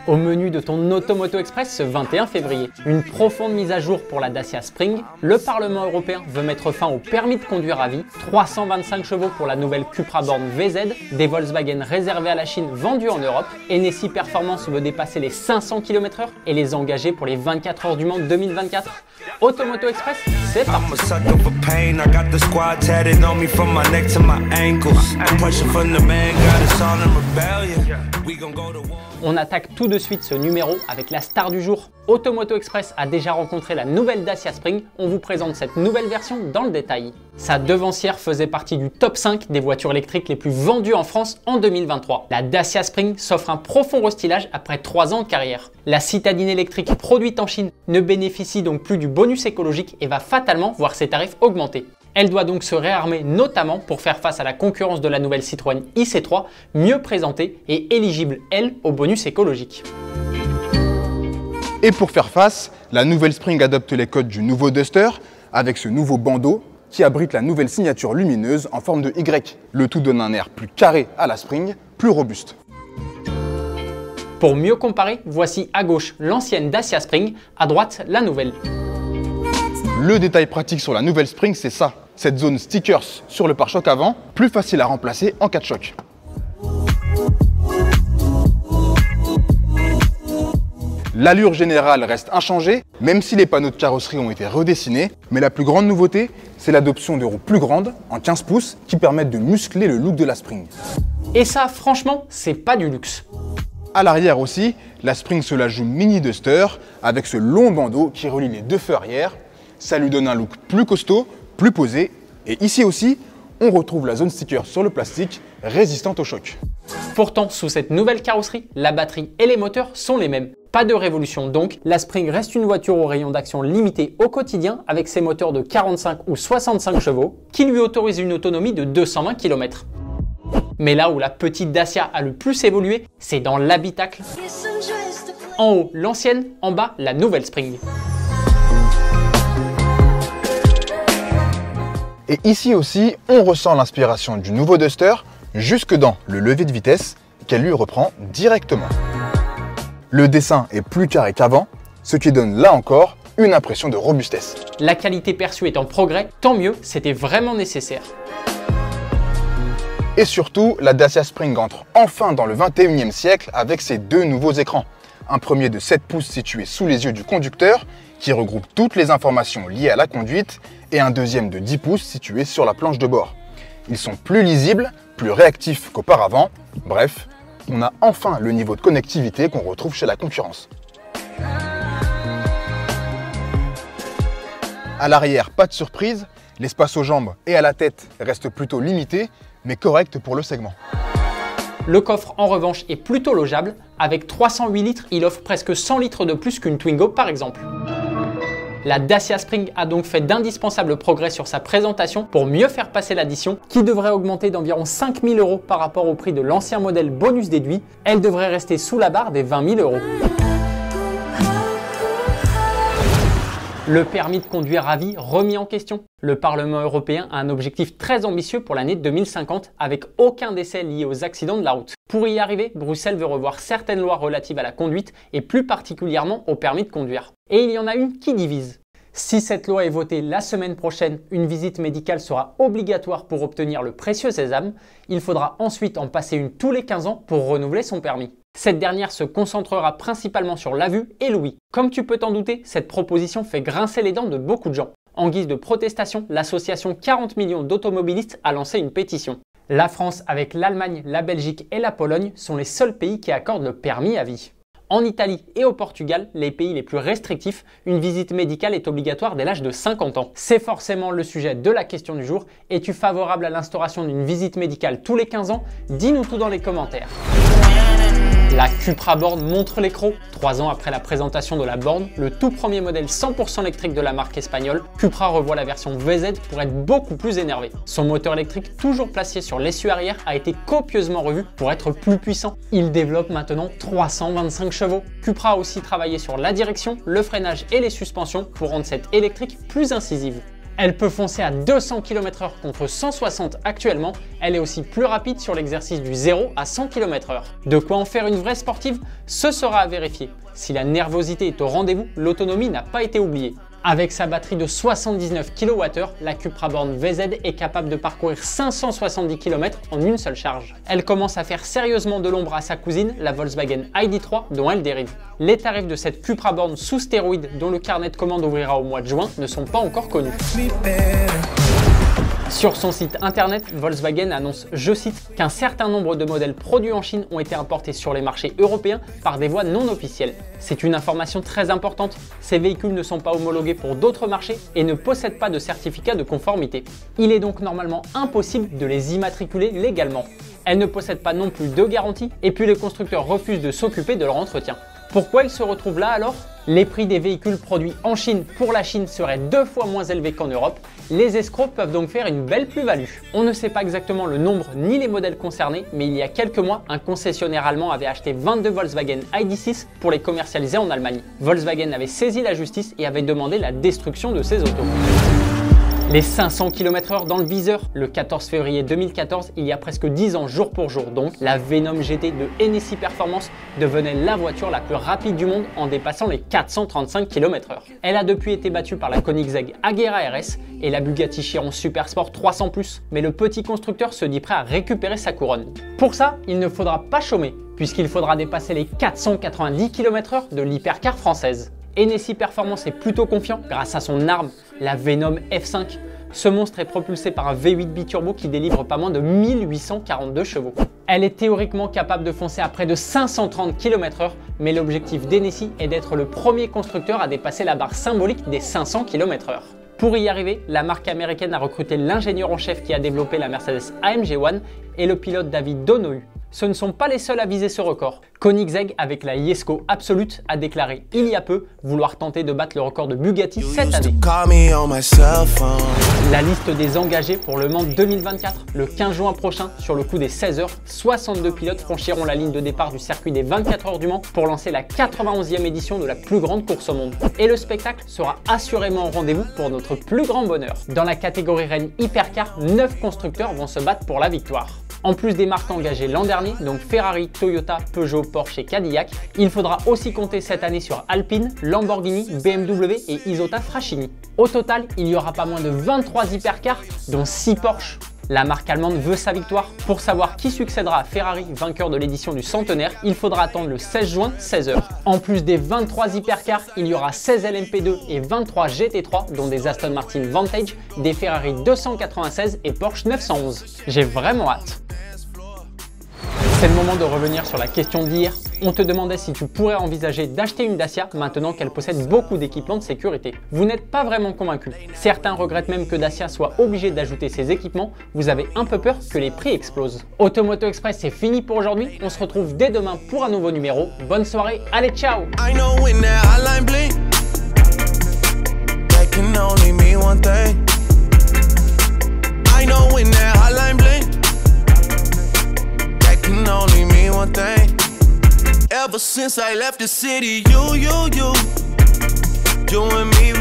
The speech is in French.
Au menu de ton Automoto Express ce 21 février, une profonde mise à jour pour la Dacia Spring, le Parlement européen veut mettre fin au permis de conduire à vie, 325 chevaux pour la nouvelle Cupra Born VZ, des Volkswagen réservés à la Chine vendus en Europe, Hennessy Performance veut dépasser les 500 km/h et les engager pour les 24 heures du Mans 2024. Automoto Express, c'est parti! On attaque tout de suite ce numéro avec la star du jour. Automoto Express a déjà rencontré la nouvelle Dacia Spring, on vous présente cette nouvelle version dans le détail. Sa devancière faisait partie du top 5 des voitures électriques les plus vendues en France en 2023. La Dacia Spring s'offre un profond restylage après 3 ans de carrière. La citadine électrique produite en Chine ne bénéficie donc plus du bonus écologique et va fatalement voir ses tarifs augmenter. Elle doit donc se réarmer notamment pour faire face à la concurrence de la nouvelle Citroën IC3, mieux présentée et éligible, elle, au bonus écologique. Et pour faire face, la nouvelle Spring adopte les codes du nouveau Duster avec ce nouveau bandeau qui abrite la nouvelle signature lumineuse en forme de Y. Le tout donne un air plus carré à la Spring, plus robuste. Pour mieux comparer, voici à gauche l'ancienne Dacia Spring, à droite la nouvelle. Le détail pratique sur la nouvelle Spring, c'est ça. Cette zone stickers sur le pare-choc avant, plus facile à remplacer en cas de choc. L'allure générale reste inchangée, même si les panneaux de carrosserie ont été redessinés. Mais la plus grande nouveauté, c'est l'adoption de roues plus grandes, en 15 pouces, qui permettent de muscler le look de la Spring. Et ça, franchement, c'est pas du luxe. À l'arrière aussi, la Spring se la joue mini Duster, avec ce long bandeau qui relie les deux feux arrière. Ça lui donne un look plus costaud, plus posé. Et ici aussi, on retrouve la zone sticker sur le plastique, résistante au choc. Pourtant, sous cette nouvelle carrosserie, la batterie et les moteurs sont les mêmes. Pas de révolution donc, la Spring reste une voiture au rayon d'action limité au quotidien avec ses moteurs de 45 ou 65 chevaux qui lui autorisent une autonomie de 220 km. Mais là où la petite Dacia a le plus évolué, c'est dans l'habitacle. En haut, l'ancienne, en bas, la nouvelle Spring. Et ici aussi, on ressent l'inspiration du nouveau Duster jusque dans le levier de vitesse qu'elle lui reprend directement. Le dessin est plus carré qu'avant, ce qui donne là encore une impression de robustesse. La qualité perçue est en progrès, tant mieux, c'était vraiment nécessaire. Et surtout, la Dacia Spring entre enfin dans le 21e siècle avec ses deux nouveaux écrans. Un premier de 7 pouces situé sous les yeux du conducteur qui regroupe toutes les informations liées à la conduite et un deuxième de 10 pouces situé sur la planche de bord. Ils sont plus lisibles, plus réactifs qu'auparavant. Bref, on a enfin le niveau de connectivité qu'on retrouve chez la concurrence. À l'arrière, pas de surprise, l'espace aux jambes et à la tête reste plutôt limité, mais correct pour le segment. Le coffre en revanche est plutôt logeable, avec 308 litres, il offre presque 100 litres de plus qu'une Twingo par exemple. La Dacia Spring a donc fait d'indispensables progrès sur sa présentation pour mieux faire passer l'addition qui devrait augmenter d'environ 5 000 € par rapport au prix de l'ancien modèle bonus déduit. Elle devrait rester sous la barre des 20 000 €. Le permis de conduire à vie remis en question. Le Parlement européen a un objectif très ambitieux pour l'année 2050 avec aucun décès lié aux accidents de la route. Pour y arriver, Bruxelles veut revoir certaines lois relatives à la conduite et plus particulièrement au permis de conduire. Et il y en a une qui divise. Si cette loi est votée la semaine prochaine, une visite médicale sera obligatoire pour obtenir le précieux sésame. Il faudra ensuite en passer une tous les 15 ans pour renouveler son permis. Cette dernière se concentrera principalement sur la vue et l'ouïe. Comme tu peux t'en douter, cette proposition fait grincer les dents de beaucoup de gens. En guise de protestation, l'association 40 millions d'automobilistes a lancé une pétition. La France, avec l'Allemagne, la Belgique et la Pologne, sont les seuls pays qui accordent le permis à vie. En Italie et au Portugal, les pays les plus restrictifs, une visite médicale est obligatoire dès l'âge de 50 ans. C'est forcément le sujet de la question du jour. Es-tu favorable à l'instauration d'une visite médicale tous les 15 ans? Dis-nous tout dans les commentaires. La Cupra Born montre les crocs. 3 ans après la présentation de la Born, le tout premier modèle 100% électrique de la marque espagnole, Cupra revoit la version VZ pour être beaucoup plus énervé. Son moteur électrique, toujours placé sur l'essieu arrière, a été copieusement revu pour être plus puissant. Il développe maintenant 325 chevaux. Cupra a aussi travaillé sur la direction, le freinage et les suspensions pour rendre cette électrique plus incisive. Elle peut foncer à 200 km/h contre 160 actuellement. Elle est aussi plus rapide sur l'exercice du 0 à 100 km/h. De quoi en faire une vraie sportive? Ce sera à vérifier. Si la nervosité est au rendez-vous, l'autonomie n'a pas été oubliée. Avec sa batterie de 79 kWh, la Cupra Born VZ est capable de parcourir 570 km en une seule charge. Elle commence à faire sérieusement de l'ombre à sa cousine, la Volkswagen ID.3, dont elle dérive. Les tarifs de cette Cupra Born sous stéroïdes, dont le carnet de commande ouvrira au mois de juin, ne sont pas encore connus. Sur son site internet, Volkswagen annonce, je cite, qu'un certain nombre de modèles produits en Chine ont été importés sur les marchés européens par des voies non officielles. C'est une information très importante. Ces véhicules ne sont pas homologués pour d'autres marchés et ne possèdent pas de certificat de conformité. Il est donc normalement impossible de les immatriculer légalement. Elles ne possèdent pas non plus de garantie et puis les constructeurs refusent de s'occuper de leur entretien. Pourquoi ils se retrouvent là alors? Les prix des véhicules produits en Chine pour la Chine seraient 2 fois moins élevés qu'en Europe. Les escrocs peuvent donc faire une belle plus-value. On ne sait pas exactement le nombre ni les modèles concernés, mais il y a quelques mois, un concessionnaire allemand avait acheté 22 Volkswagen ID.6 pour les commercialiser en Allemagne. Volkswagen avait saisi la justice et avait demandé la destruction de ces autos. Les 500 km/h dans le viseur. Le 14 février 2014, il y a presque 10 ans jour pour jour donc, la Venom GT de Hennessy Performance devenait la voiture la plus rapide du monde en dépassant les 435 km/h. Elle a depuis été battue par la Koenigsegg Agera RS et la Bugatti Chiron Supersport 300+, mais le petit constructeur se dit prêt à récupérer sa couronne. Pour ça, il ne faudra pas chômer, puisqu'il faudra dépasser les 490 km/h de l'hypercar française. Hennessy Performance est plutôt confiant grâce à son arme, la Venom F5. Ce monstre est propulsé par un V8 biturbo qui délivre pas moins de 1842 chevaux. Elle est théoriquement capable de foncer à près de 530 km/h, mais l'objectif d'Hennessy est d'être le premier constructeur à dépasser la barre symbolique des 500 km/h. Pour y arriver, la marque américaine a recruté l'ingénieur en chef qui a développé la Mercedes AMG One et le pilote David Donohue. Ce ne sont pas les seuls à viser ce record. Koenigsegg, avec la Jesko Absolute, a déclaré il y a peu vouloir tenter de battre le record de Bugatti cette année. La liste des engagés pour le Mans 2024, le 15 juin prochain, sur le coup des 16 h, 62 pilotes franchiront la ligne de départ du circuit des 24 heures du Mans pour lancer la 91e édition de la plus grande course au monde. Et le spectacle sera assurément au rendez-vous pour notre plus grand bonheur. Dans la catégorie Reine Hypercar, 9 constructeurs vont se battre pour la victoire. En plus des marques engagées l'an dernier, donc Ferrari, Toyota, Peugeot, Porsche et Cadillac, il faudra aussi compter cette année sur Alpine, Lamborghini, BMW et Isotta Fraschini. Au total, il y aura pas moins de 23 hypercars, dont 6 Porsche. La marque allemande veut sa victoire. Pour savoir qui succédera à Ferrari, vainqueur de l'édition du centenaire, il faudra attendre le 16 juin, 16 h. En plus des 23 hypercars, il y aura 16 LMP2 et 23 GT3, dont des Aston Martin Vantage, des Ferrari 296 et Porsche 911. J'ai vraiment hâte. C'est le moment de revenir sur la question d'hier. On te demandait si tu pourrais envisager d'acheter une Dacia maintenant qu'elle possède beaucoup d'équipements de sécurité. Vous n'êtes pas vraiment convaincu. Certains regrettent même que Dacia soit obligé d'ajouter ces équipements. Vous avez un peu peur que les prix explosent. Automoto Express, c'est fini pour aujourd'hui. On se retrouve dès demain pour un nouveau numéro. Bonne soirée, allez ciao! Only mean one thing. Ever since I left the city, you and me